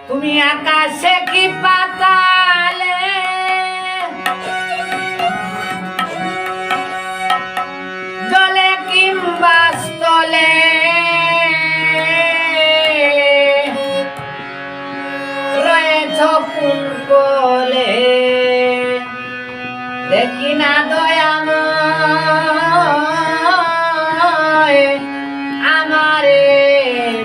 তুমি আকাশে কি পাতালে জলে কিংবা স্থলে রয়েছ কোন কোলে দেখি না দয়াময় আমারে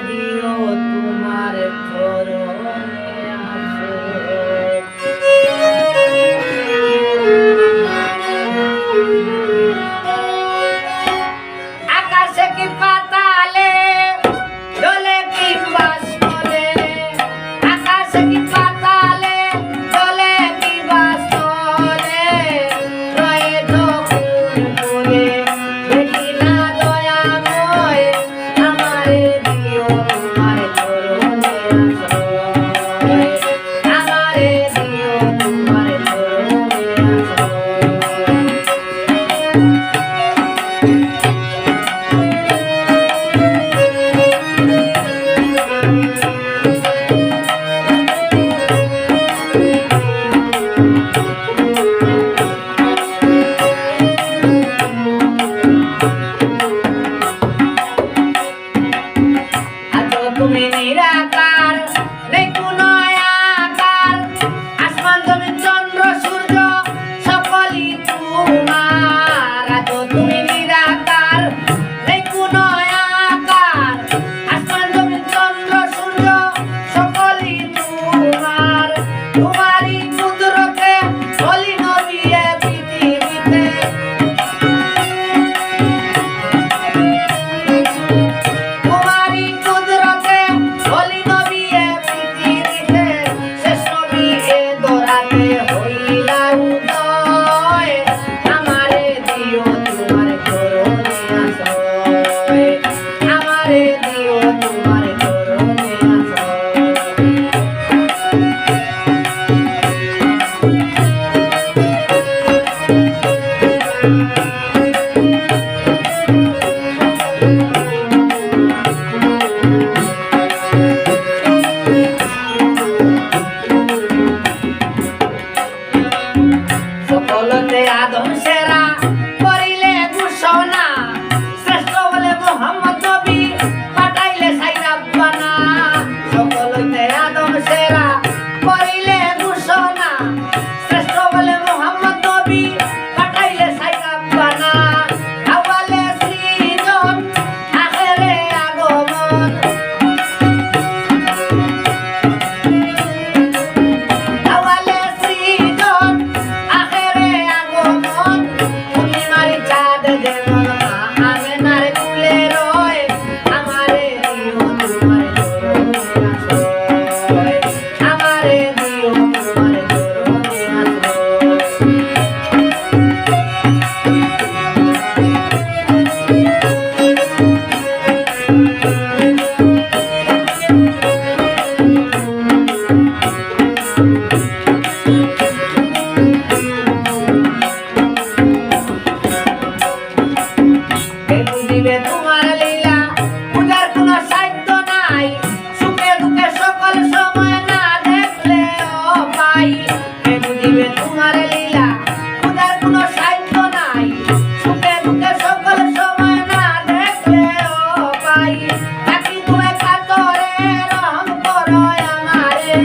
দিও তোমার চরণে আকাশে কি পাতালে জলে কিংবা স্থলে আকাশে কি পাতালে জলে কিংবা স্থলে রয়েছ কোন কোলে দেখি না দয়াময় আমারে দিও তোমার চরণে আশ্রয় আমারে দিও তোমার চরণে তুমি নিরাকার নেই কোনো আকার আসমান জমিন চন্দ্র সূর্য সকলই তোমার আজ তুমি নিরাকার নেই কোনো আকার আসমান জমিন চন্দ্র সূর্য সকলই তোমার তোমারই কুদরতে বলি নবী এ পৃথিবীতে তোমারই কুদরতে বলি নবী এ পৃথিবীতে শেষ নবী এ দরাতে হইলা উদয় আমারে দিও তোমার চরণে আশ্রয় আমারে দিও তোমার চরণে আশ্রয় সকলতে আদম সেরা করিলে ঘোষণা শ্রেষ্ঠ বলে মোহাম্মদ নবী পাঠাইলে সাইরাব্বানা সকলতে আদম সেরা করিলে ঘোষণা শ্রেষ্ঠ বলে মোহাম্মদ নবী পাঠাইলে সাইরাব্বানা আওয়ালে সৃজন আখেরে আগমন আওয়ালে সৃজন আখেরে আগমন পূর্ণিমারি চাঁদ যেমন আমেনার কুলে রয় আমারে দিও তোমার চরণে আশ্রয় আমারে দিও তোমার চরণে আশ্রয় কে বুঝিবে তোমার লীলা পূজার কোনো সাধ্য নাই সুখে দুঃখে সকল সময় না দেখলে পাই কে বুঝিবে তোমার লীলা পূজার কোনো সাধ্য নাই সুখে দুঃখে সকল সময় না দেখলে পাই থাকি তুমি কাতরে রহম করো আমারে